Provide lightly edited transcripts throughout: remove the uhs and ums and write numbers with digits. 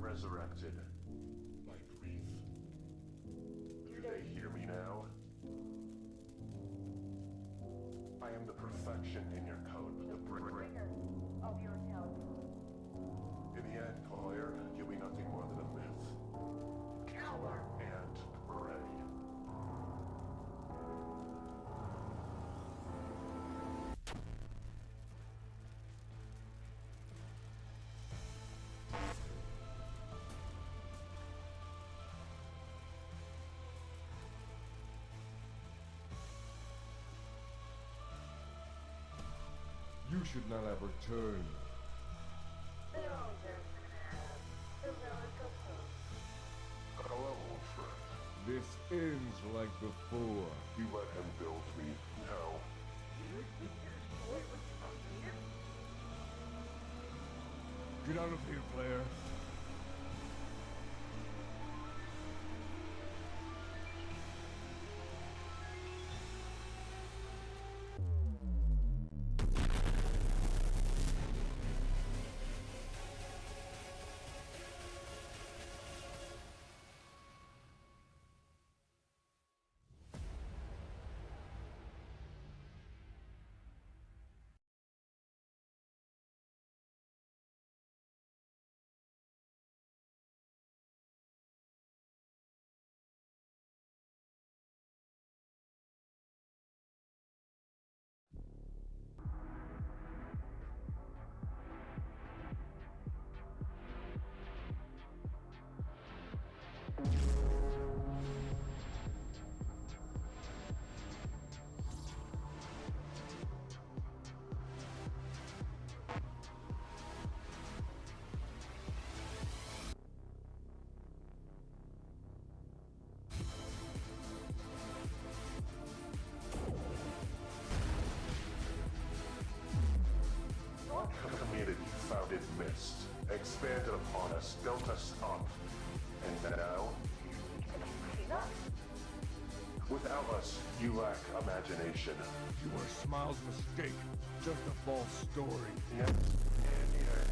resurrected. My grief. Do they hear me now? I am the perfection in your code, the bringer of your intelligence. In the end, Collier, you'll be nothing more than a myth. Coward and prey. You should not have returned. Hello, old friend. This ends like before. You let him build me. No. Get out of here, Claire. Community founded Mist, expanded upon us, built us up, and now, without us, you lack imagination. You were Smiles' mistake. Just a false story. Yes, and yet.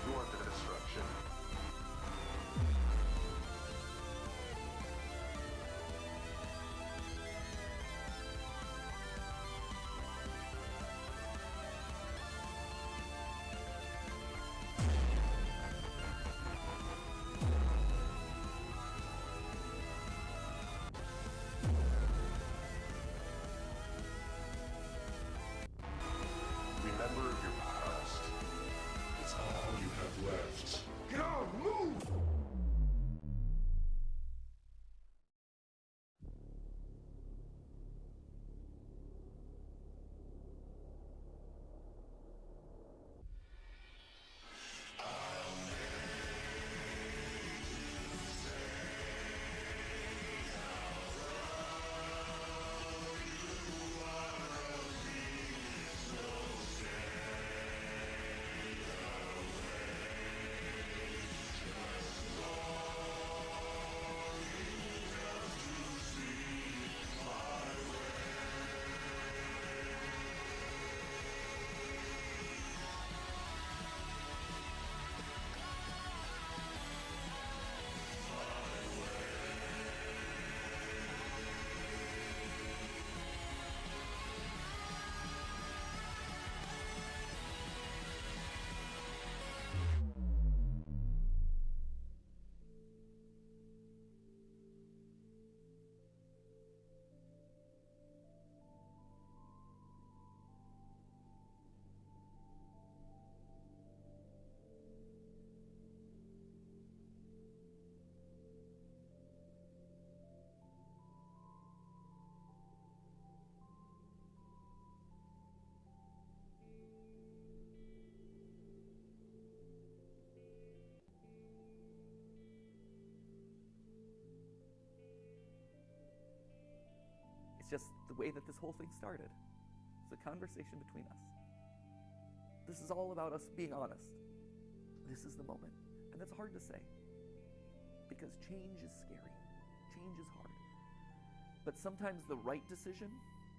your destruction. Remember your past. It's all you have left. Get on, move! It's just the way that this whole thing started. It's a conversation between us. This is all about us being honest. This is the moment. And that's hard to say. Because change is scary. Change is hard. But sometimes the right decision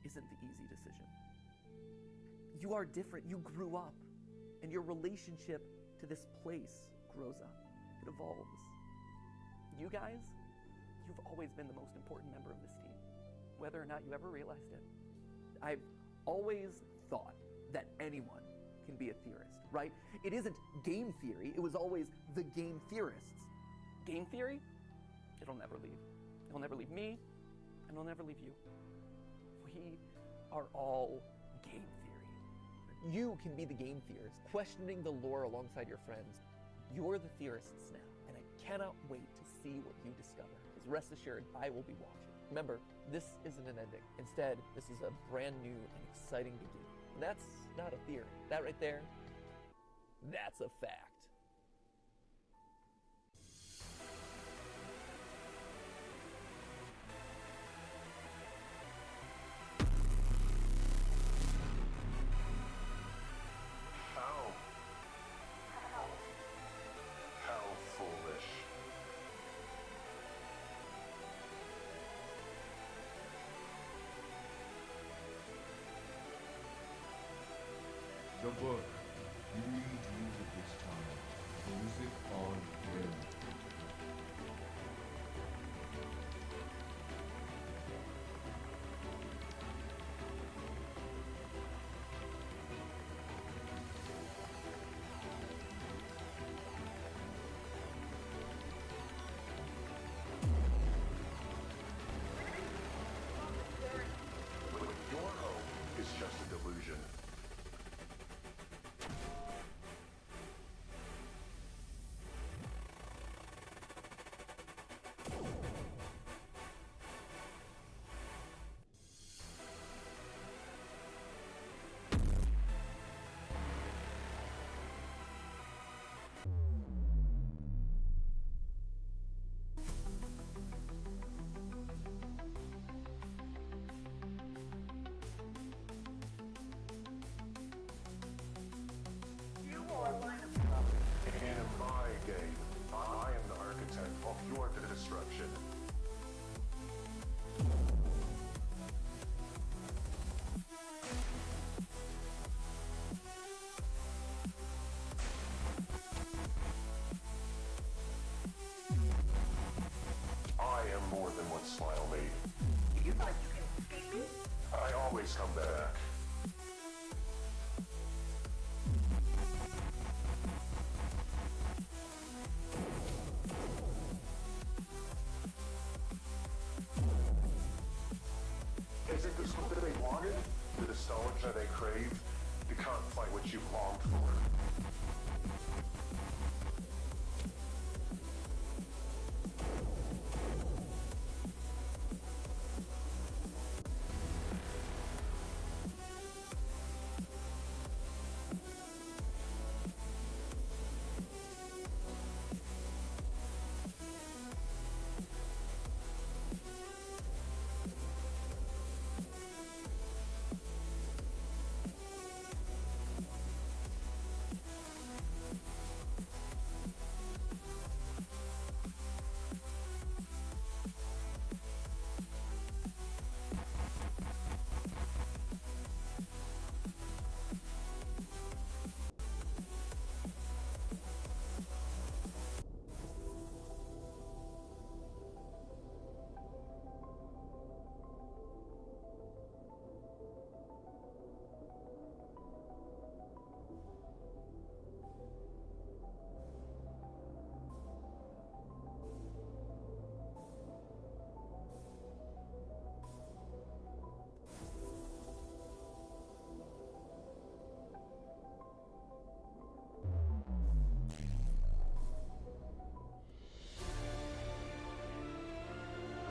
isn't the easy decision. You are different. You grew up. And your relationship to this place grows up. It evolves. You guys, you've always been the most important member of this team, whether or not you ever realized it. I've always thought that anyone can be a theorist, right? It isn't game theory, it was always the game theorists. Game theory? It'll never leave. It'll never leave me, and it'll never leave you. We are all game theory. You can be the game theorist, questioning the lore alongside your friends. You're the theorists now, and I cannot wait to see what you discover. Because rest assured, I will be watching. Remember, this isn't an ending. Instead, this is a brand new and exciting beginning. And that's not a theory. That right there, that's a fact. How foolish. The book. You need to use it this time. Smile me. You thought you could escape me? I always come back. Isn't this what they wanted? The nostalgia they crave? You can't fight what you've longed for.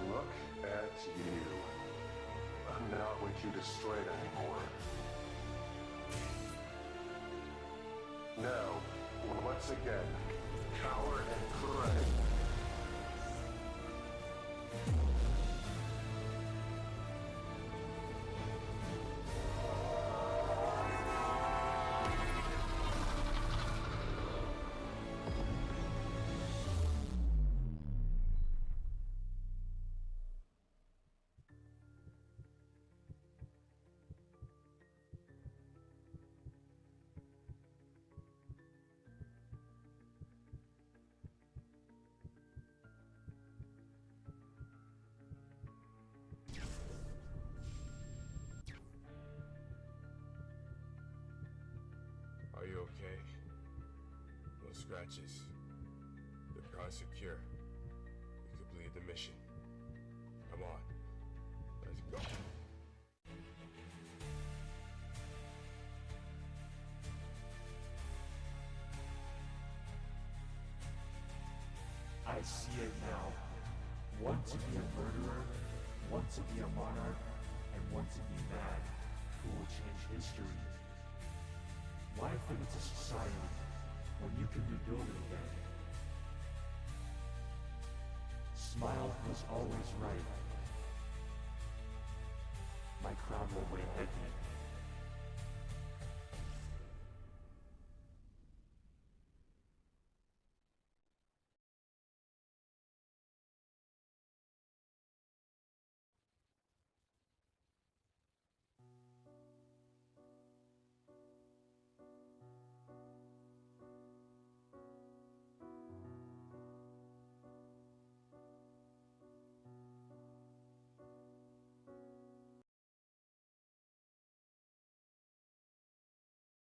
Look at you. I'm not what you destroyed anymore. Now, once again, cower and pray. Are you okay? No scratches. The car's secure. You completed the mission. Come on. Let's go. I see it now. One to be a murderer, one to be a monarch, and one to be mad, who will change history. Why fit into society when you can rebuild it again? Smile was always right. My crown will weigh heavy.